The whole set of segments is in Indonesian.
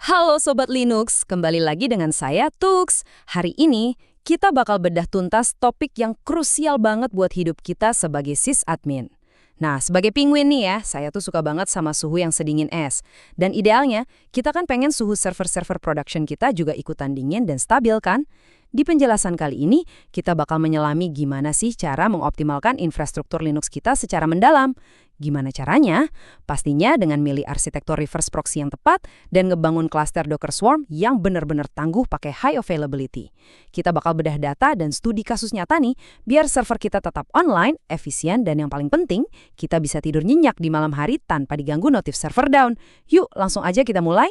Halo Sobat Linux, kembali lagi dengan saya Tux. Hari ini kita bakal bedah tuntas topik yang krusial banget buat hidup kita sebagai sysadmin. Nah, sebagai penguin nih ya, saya tuh suka banget sama suhu yang sedingin es. Dan idealnya, kita kan pengen suhu server-server production kita juga ikutan dingin dan stabil kan? Di penjelasan kali ini, kita bakal menyelami gimana sih cara mengoptimalkan infrastruktur Linux kita secara mendalam. Gimana caranya? Pastinya dengan milih arsitektur reverse proxy yang tepat dan ngebangun cluster Docker Swarm yang benar-benar tangguh pakai high availability. Kita bakal bedah data dan studi kasus nyata nih, biar server kita tetap online, efisien, dan yang paling penting, kita bisa tidur nyenyak di malam hari tanpa diganggu notif server down. Yuk, langsung aja kita mulai.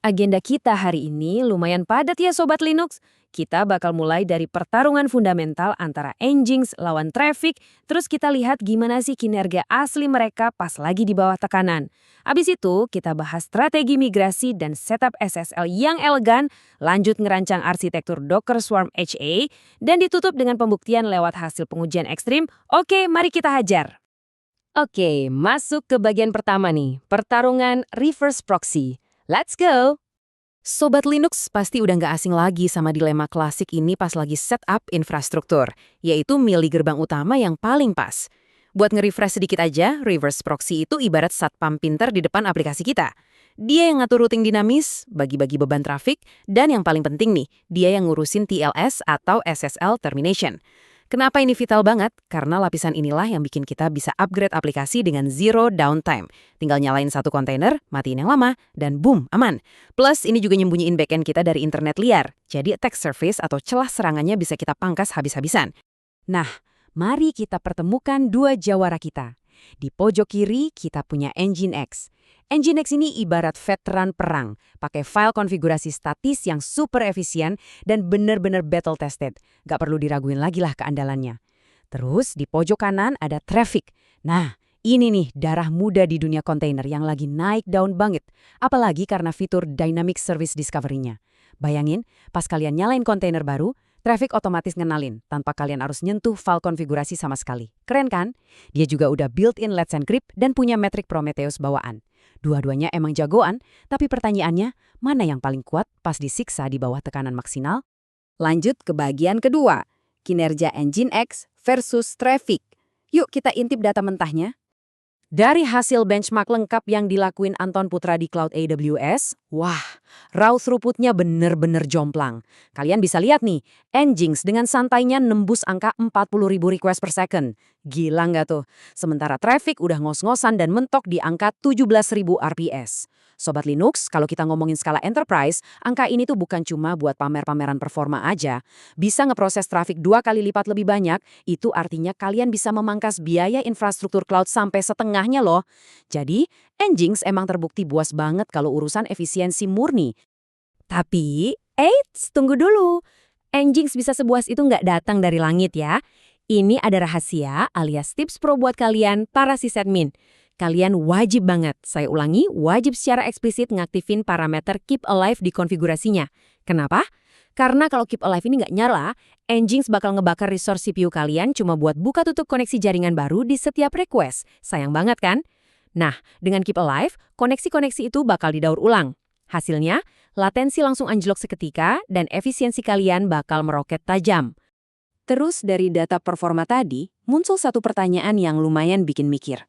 Agenda kita hari ini lumayan padat ya Sobat Linux. Kita bakal mulai dari pertarungan fundamental antara Nginx lawan Traffic, terus kita lihat gimana sih kinerja asli mereka pas lagi di bawah tekanan. Abis itu, kita bahas strategi migrasi dan setup SSL yang elegan, lanjut ngerancang arsitektur Docker Swarm HA, dan ditutup dengan pembuktian lewat hasil pengujian ekstrim. Oke, mari kita hajar. Oke, masuk ke bagian pertama nih, pertarungan reverse proxy. Let's go! Sobat Linux pasti udah nggak asing lagi sama dilema klasik ini pas lagi setup infrastruktur, yaitu milih gerbang utama yang paling pas. Buat nge-refresh sedikit aja, reverse proxy itu ibarat satpam pinter di depan aplikasi kita. Dia yang ngatur routing dinamis, bagi-bagi beban trafik, dan yang paling penting nih, dia yang ngurusin TLS atau SSL termination. Kenapa ini vital banget? Karena lapisan inilah yang bikin kita bisa upgrade aplikasi dengan zero downtime. Tinggal nyalain satu kontainer, matiin yang lama, dan boom, aman. Plus, ini juga nyembunyiin backend kita dari internet liar. Jadi attack surface atau celah serangannya bisa kita pangkas habis-habisan. Nah, mari kita pertemukan dua jawara kita. Di pojok kiri, kita punya Nginx. Nginx ini ibarat veteran perang, pakai file konfigurasi statis yang super efisien dan bener-bener battle-tested. Gak perlu diraguin lagi lah keandalannya. Terus di pojok kanan ada Traffic. Nah, ini nih darah muda di dunia kontainer yang lagi naik daun banget. Apalagi karena fitur Dynamic Service Discovery-nya. Bayangin, pas kalian nyalain kontainer baru, Traffic otomatis ngenalin, tanpa kalian harus nyentuh file konfigurasi sama sekali. Keren kan? Dia juga udah built-in Let's Encrypt dan punya metrik Prometheus bawaan. Dua-duanya emang jagoan, tapi pertanyaannya, mana yang paling kuat pas disiksa di bawah tekanan maksimal? Lanjut ke bagian kedua, kinerja Nginx versus Traffic. Yuk kita intip data mentahnya. Dari hasil benchmark lengkap yang dilakuin Anton Putra di Cloud AWS, wah, raw throughput-nya bener-bener jomplang. Kalian bisa lihat nih, Nginx dengan santainya nembus angka 40.000 request per second. Gila nggak tuh? Sementara Traffic udah ngos-ngosan dan mentok di angka 17.000 RPS. Sobat Linux, kalau kita ngomongin skala enterprise, angka ini tuh bukan cuma buat pamer-pameran performa aja. Bisa ngeproses trafik 2 kali lipat lebih banyak, itu artinya kalian bisa memangkas biaya infrastruktur cloud sampai setengahnya loh. Jadi, Nginx emang terbukti buas banget kalau urusan efisiensi murni. Tapi, eits, tunggu dulu. Nginx bisa sebuas itu nggak datang dari langit ya. Ini ada rahasia alias tips pro buat kalian, para sysadmin. Kalian wajib banget, saya ulangi, wajib secara eksplisit ngaktifin parameter Keep Alive di konfigurasinya. Kenapa? Karena kalau Keep Alive ini nggak nyala, Nginx bakal ngebakar resource CPU kalian cuma buat buka tutup koneksi jaringan baru di setiap request. Sayang banget kan? Nah, dengan Keep Alive, koneksi-koneksi itu bakal didaur ulang. Hasilnya, latensi langsung anjlok seketika dan efisiensi kalian bakal meroket tajam. Terus dari data performa tadi, muncul satu pertanyaan yang lumayan bikin mikir.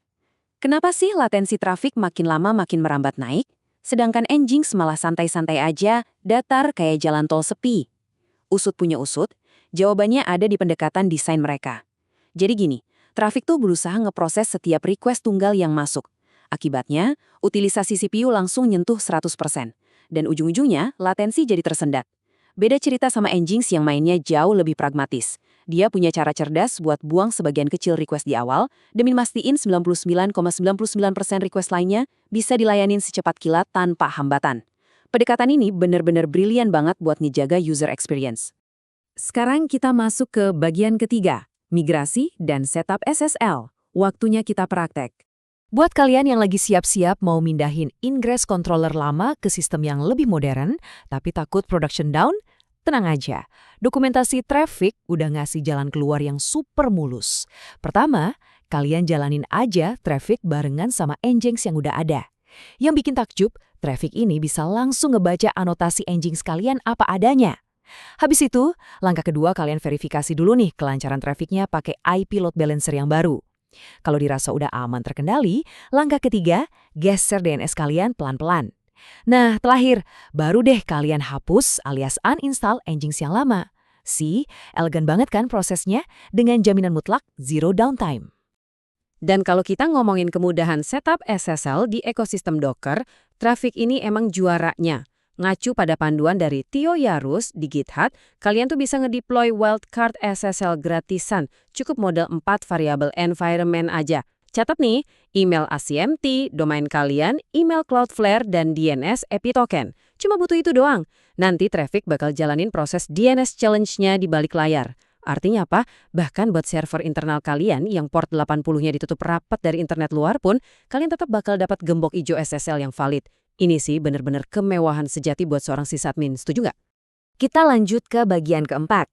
Kenapa sih latensi trafik makin lama makin merambat naik, sedangkan Nginx malah santai-santai aja, datar kayak jalan tol sepi? Usut punya usut, jawabannya ada di pendekatan desain mereka. Jadi gini, trafik tuh berusaha ngeproses setiap request tunggal yang masuk. Akibatnya, utilisasi CPU langsung nyentuh 100%. Dan ujung-ujungnya, latensi jadi tersendat. Beda cerita sama Nginx yang mainnya jauh lebih pragmatis. Dia punya cara cerdas buat buang sebagian kecil request di awal, demi mastiin 99,99% request lainnya bisa dilayanin secepat kilat tanpa hambatan. Pendekatan ini benar-benar brilian banget buat ngejaga user experience. Sekarang kita masuk ke bagian ketiga, migrasi dan setup SSL. Waktunya kita praktek. Buat kalian yang lagi siap-siap mau mindahin ingress controller lama ke sistem yang lebih modern, tapi takut production down, tenang aja, dokumentasi Traffic udah ngasih jalan keluar yang super mulus. Pertama, kalian jalanin aja Traffic barengan sama Nginx yang udah ada. Yang bikin takjub, Traffic ini bisa langsung ngebaca anotasi Nginx kalian apa adanya. Habis itu, langkah kedua kalian verifikasi dulu nih kelancaran trafficnya pakai IP load balancer yang baru. Kalau dirasa udah aman terkendali, langkah ketiga, geser DNS kalian pelan-pelan. Nah, terakhir, baru deh kalian hapus alias uninstall Nginx yang lama. Elegan banget kan prosesnya dengan jaminan mutlak zero downtime. Dan kalau kita ngomongin kemudahan setup SSL di ekosistem Docker, Traefik ini emang juaranya. Ngacu pada panduan dari Theo Yarus di GitHub, kalian tuh bisa ngedeploy wildcard SSL gratisan, cukup model 4 variable environment aja. Catat nih, email ACMT, domain kalian, email Cloudflare, dan DNS API token. Cuma butuh itu doang. Nanti Traefik bakal jalanin proses DNS challenge-nya di balik layar. Artinya apa? Bahkan buat server internal kalian yang port 80-nya ditutup rapat dari internet luar pun, kalian tetap bakal dapat gembok hijau SSL yang valid. Ini sih bener-bener kemewahan sejati buat seorang sysadmin, setuju nggak? Kita lanjut ke bagian keempat.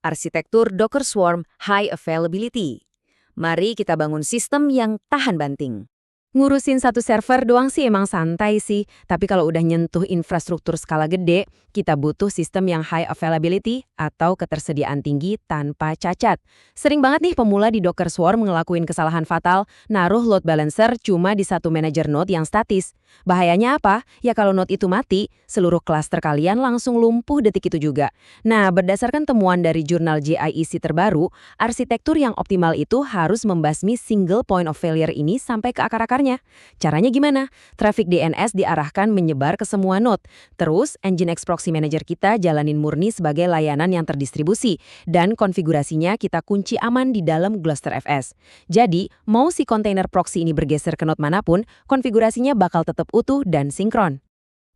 Arsitektur Docker Swarm High Availability. Mari kita bangun sistem yang tahan banting. Ngurusin satu server doang sih emang santai sih, tapi kalau udah nyentuh infrastruktur skala gede, kita butuh sistem yang high availability atau ketersediaan tinggi tanpa cacat. Sering banget nih pemula di Docker Swarm ngelakuin kesalahan fatal, naruh load balancer cuma di satu manager node yang statis. Bahayanya apa? Ya kalau node itu mati, seluruh klaster kalian langsung lumpuh detik itu juga. Nah, berdasarkan temuan dari jurnal JIEC terbaru, arsitektur yang optimal itu harus membasmi single point of failure ini sampai ke akar-akarnya. Caranya gimana? Traffic DNS diarahkan menyebar ke semua node. Terus, Nginx Proxy Manager kita jalanin murni sebagai layanan yang terdistribusi. Dan konfigurasinya kita kunci aman di dalam GlusterFS. Jadi, mau si container proxy ini bergeser ke node manapun, konfigurasinya bakal tetap utuh dan sinkron.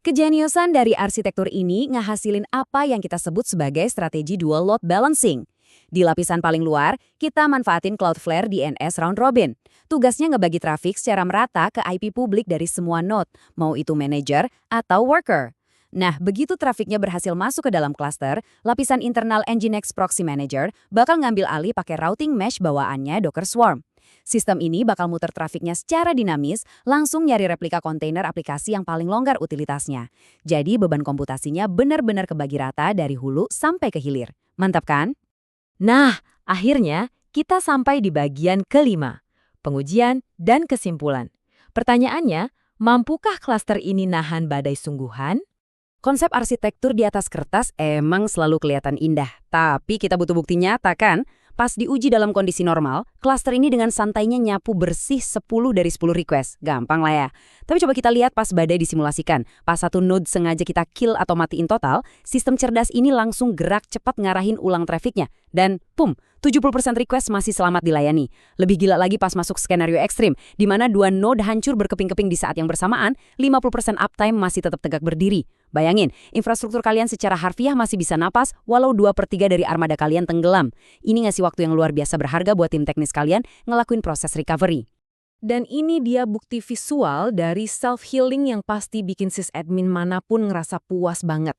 Kejeniusan dari arsitektur ini ngehasilin apa yang kita sebut sebagai strategi dual load balancing. Di lapisan paling luar, kita manfaatin Cloudflare DNS round robin. Tugasnya ngebagi trafik secara merata ke IP publik dari semua node, mau itu manager atau worker. Nah, begitu trafiknya berhasil masuk ke dalam cluster, lapisan internal Nginx Proxy Manager bakal ngambil alih pakai routing mesh bawaannya Docker Swarm. Sistem ini bakal muter trafiknya secara dinamis, langsung nyari replika kontainer aplikasi yang paling longgar utilitasnya. Jadi beban komputasinya benar-benar kebagi rata dari hulu sampai ke hilir. Mantap kan? Nah, akhirnya kita sampai di bagian kelima, pengujian dan kesimpulan. Pertanyaannya, mampukah klaster ini nahan badai sungguhan? Konsep arsitektur di atas kertas emang selalu kelihatan indah, tapi kita butuh bukti nyata kan? Pas diuji dalam kondisi normal, klaster ini dengan santainya nyapu bersih 10 dari 10 request. Gampang lah ya. Tapi coba kita lihat pas badai disimulasikan. Pas satu node sengaja kita kill atau matiin total, sistem cerdas ini langsung gerak cepat ngarahin ulang trafficnya. Dan pum, 70% request masih selamat dilayani. Lebih gila lagi pas masuk skenario ekstrim, di mana dua node hancur berkeping-keping di saat yang bersamaan, 50% uptime masih tetap tegak berdiri. Bayangin, infrastruktur kalian secara harfiah masih bisa napas, walau 2/3 dari armada kalian tenggelam. Ini ngasih waktu yang luar biasa berharga buat tim teknis kalian ngelakuin proses recovery. Dan ini dia bukti visual dari self-healing yang pasti bikin sysadmin manapun ngerasa puas banget.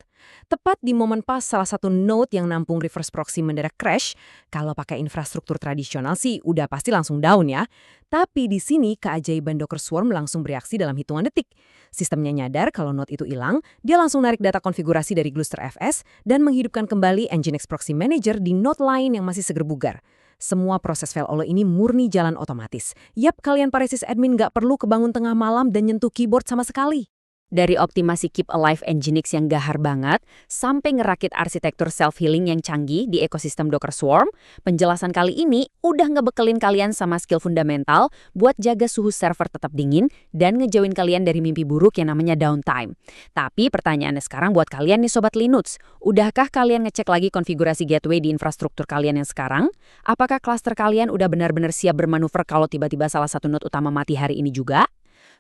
Tepat di momen pas salah satu node yang nampung reverse proxy mendadak crash, kalau pakai infrastruktur tradisional sih udah pasti langsung down ya. Tapi di sini keajaiban Docker Swarm langsung bereaksi dalam hitungan detik. Sistemnya nyadar kalau node itu hilang, dia langsung narik data konfigurasi dari GlusterFS dan menghidupkan kembali Nginx Proxy Manager di node lain yang masih seger bugar. Semua proses failover ini murni jalan otomatis. Yap, kalian para sysadmin nggak perlu kebangun tengah malam dan nyentuh keyboard sama sekali. Dari optimasi Keep Alive Nginx yang gahar banget, sampai ngerakit arsitektur self-healing yang canggih di ekosistem Docker Swarm, penjelasan kali ini udah ngebekelin kalian sama skill fundamental buat jaga suhu server tetap dingin dan ngejauhin kalian dari mimpi buruk yang namanya downtime. Tapi pertanyaannya sekarang buat kalian nih Sobat Linux, udahkah kalian ngecek lagi konfigurasi gateway di infrastruktur kalian yang sekarang? Apakah klaster kalian udah benar-benar siap bermanuver kalau tiba-tiba salah satu node utama mati hari ini juga?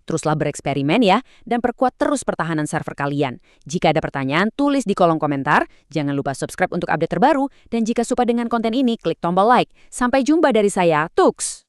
Teruslah bereksperimen ya, dan perkuat terus pertahanan server kalian. Jika ada pertanyaan, tulis di kolom komentar. Jangan lupa subscribe untuk update terbaru. Dan jika suka dengan konten ini, klik tombol like. Sampai jumpa dari saya, Tux!